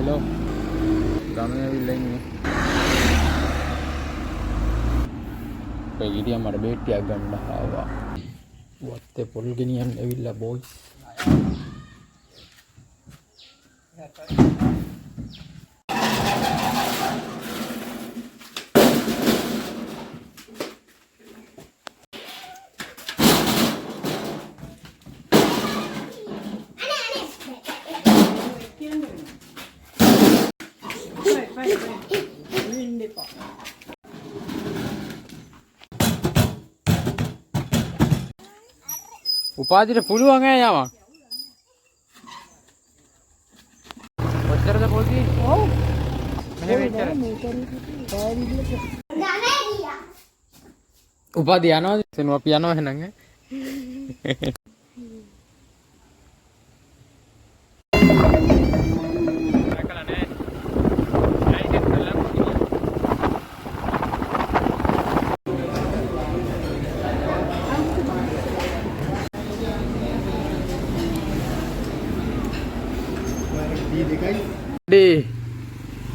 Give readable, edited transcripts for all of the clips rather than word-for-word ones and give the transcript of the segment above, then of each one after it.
hello. ගමේ ඇවිල්ලා ඉන්නේ. ඒ ගිටියා මට බේට්ටියක් ගන්න ආවා. වත්තේ පොල් ගෙනියන්න ඇවිල්ලා බොයිස්. උපාධියට පුළුවන් ඈ යමක්. ඔච්චරද පොඩි? ඔව්. මෙහෙම එච්චර. උපාධිය යනවාද? එතන අපි යනවා එහෙනම් ඈ.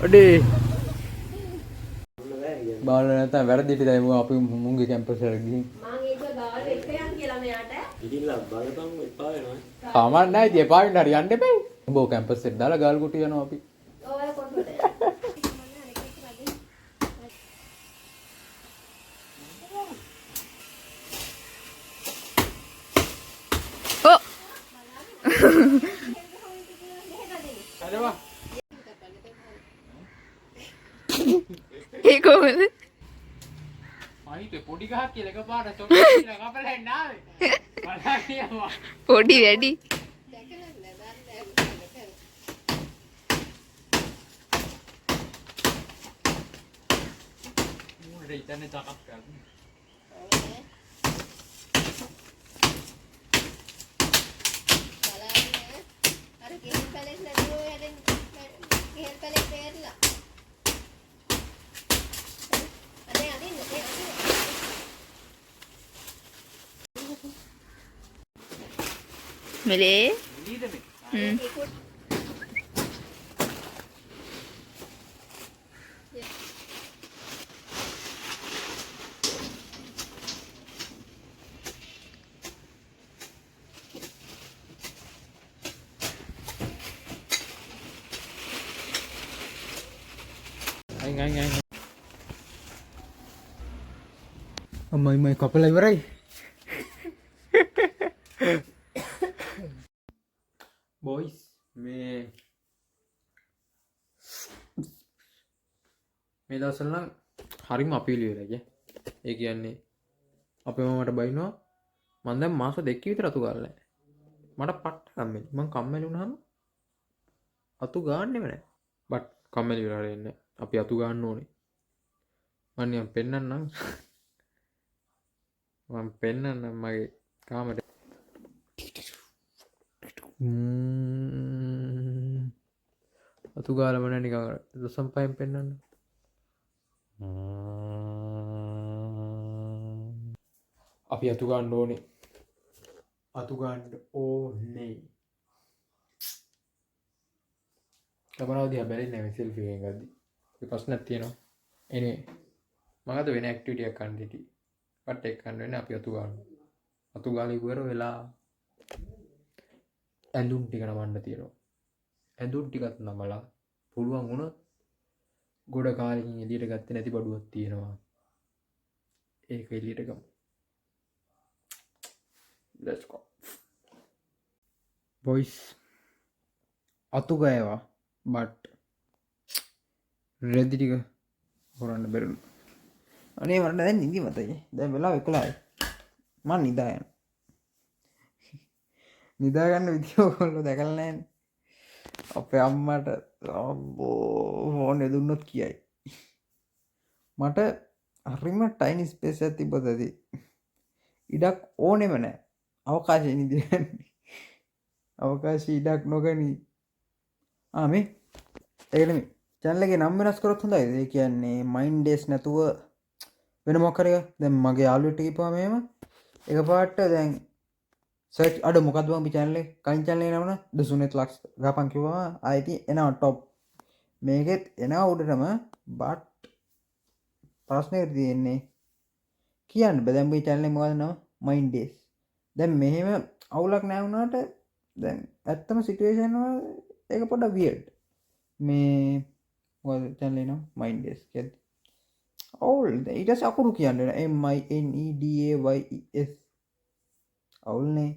Ade. බාල නැත්නම් වැරදිට දැන් අපි මුංගේ කැම්පස් එකට ගිහින් මම ඒක ගාලා එක යන් කියලා මෙයාට ඉතින්ලා බලපන් එපා වෙනවා. සාමාන්‍ය නැහැ ඉතින් එපා වෙන්න හරි යන්න එපා. උඹ කැම්පස් එකට දාලා ගාල් කුටි යනවා අපි. ඔය කොටුවට. ඔව්. අරවා. ඒ කොහොමද? අයිතේ පොඩි ගහක් කියලා එකපාරට චොක්ලට් කියලා කපලා එන්න ආවේ. බලන්න කියනවා. පොඩි වැඩි. මොකද ඉතන්නේ තාකක් කරන්නේ. බලන්න අර කෙහෙල් පැලෙත් නැතුව හැදෙන කෙහෙල් පැලෙත් බේරලා Mele. Anh. Mày cọp lại vào đây. Boys මේ දවස්වල නම් හරිම අපීලි වෙලා ගියා. ඒ කියන්නේ අපේ මමට බයිනවා මම දැන් මාස 2ක විතර අතු ගාලා නැහැ. මට පට්ට කම්මැලි. මං කම්මැලි වුණාම අතු ගන්නෙම නැහැ. බට් කම්මැලි වෙලා ඉන්නේ. අපි අතු ගන්න ඕනේ. මම නිකන් පෙන්නන්නම්. මම පෙන්නන්නම් මගේ කාමරේ. අතු ගාලම නැහැ නිකන් දසම් පහෙන් පෙන්නන්න. අපි අතු ගන්න ඕනේ. අතු ගන්න ඕනේ. කවදාවත් හැබැයි නැහැ සෙල්ෆි එකක් ගද්දි. ඒ ප්‍රශ්නක් තියෙනවා. එනේ මම අද වෙන ඇක්ටිවිටි එකක් කරන්න හිටියේ. වට එක කරන්න වෙන්නේ අපි අතු ගන්න. අතු ගාලා ඉවර වෙලා ඇඳුම් ටික නමන්න තියෙනවා. ඇඳුම් ටිකත් නමලා පුළුවන් වුණොත් ගොඩ කාලෙකින් එළියට ගත්තේ නැති බඩුවක් තියෙනවා. ඒක එළියට ගමු. Let's go. Boys අතු ගෑවා but රෙදි ටික හොරන්න බැරිලු. අනේ මට දැන් නිදි මතයි. දැන් වෙලාව 11යි. මම නිදා යනවා. නිදා ගන්න විදිය ඔයගොල්ලෝ දැකලා නැහැනේ. අපේ අම්මට අම්බෝ ෆෝන් දුන්නොත් කියයි. මට හරිම ටයිනි ස්පේස් එකක් තිබ්බද ඇති. ඉඩක් ඕනෙම නැහැ. අවකාශය නිදින්නේ. අවකාශය ඉඩක් නොගනි. මේ ඒක නෙමෙයි. channel එකේ නම වෙනස් කරොත් හොඳයිද? ඒ කියන්නේ mind days නැතුව වෙන මොකක් හරි දැන් මගේ යාළුවෙක්ට කිව්වා මෙහෙම එකපාරට දැන් සර්ච් අඩ මොකද්ද මම channel එක කලින් channel එක නම ද සුනෙත් ලක්ස් ගහපන් කිව්වා ආයෙත් එනවා top මේකෙත් එනවා උඩටම බට් ප්‍රශ්නේ තියෙන්නේ කියන්න බෑ දැන් මේ channel එක මොකද නම mind days දැන් මෙහෙම අවුලක් නැහැ වුණාට දැන් ඇත්තම සිටුේෂන් වල ඒක පොඩ්ඩක් weird මේ මොකද channel එක නම mind days කියද්දි අවුල් ඊට පස්සේ අකුරු කියන්න MINEDAYES අවුල්නේ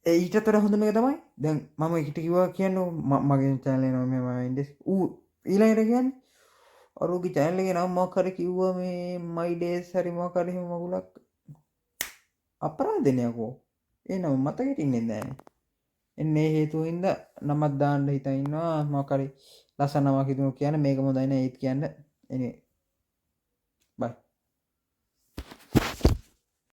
ඊටත් වඩා හොඳ මේක තමයි දැන් මම එකට කිව්වා කියන්නේ මගේ channel එක නම mind days ඌ ඊළඟට කියන්නේ අරුගේ channel එකේ නම මොකක් හරි කිව්වා මේ my days හරි මොකක් හරි එහෙම මගුලක් අපරාධනේ යකෝ ඒ නම මතකෙට ඉන්නේ නැහැ එන්නේ හේතුව හින්දා නමක් දාන්න හිතා ඉන්නවා මොකක් හරි ලස්සන නමක් හිතුණු කියන්නේ මේක මොදයි නේ ඒත් කියන්න එනේ